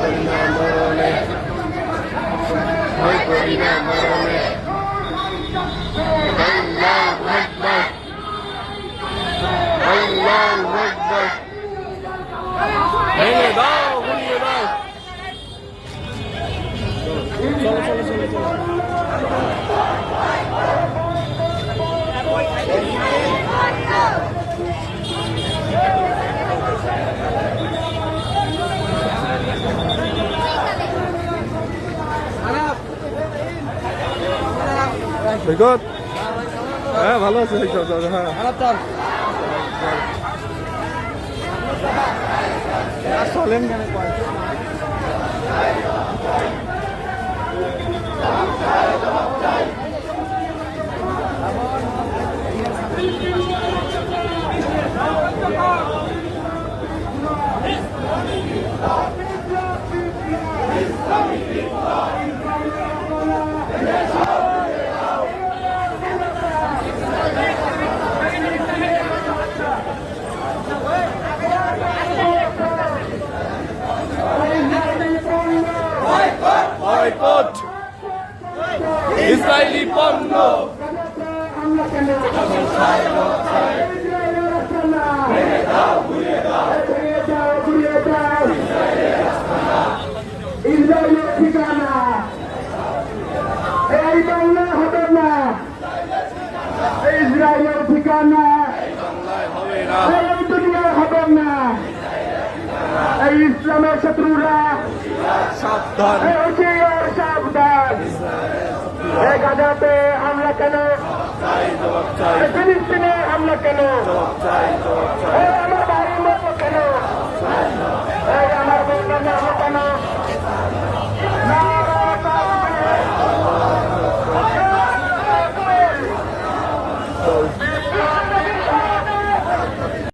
করি না মরণে, ভয় করি না মরণে। আল্লাহু আকবার, আল্লাহু আকবার। ভেঙে দাও, গুলিয়ে দাও। চলো চলো চলো চলো। সৈকত, হ্যাঁ ভালো আছে সৈকত। হ্যাঁ চলেন কেন বয়কট ইসরায়েলি পণ্য। ইসরায়েলের ঠিকানা এই বাংলা হবে না, ইসরায়েলের ঠিকানা এই দুনিয়া হবে না। এই ইসলামের শত্রুরা সাবধান, সাবধান। গাজাতে হামলা কেন, ফিলিস্তিনে হামলা কেন?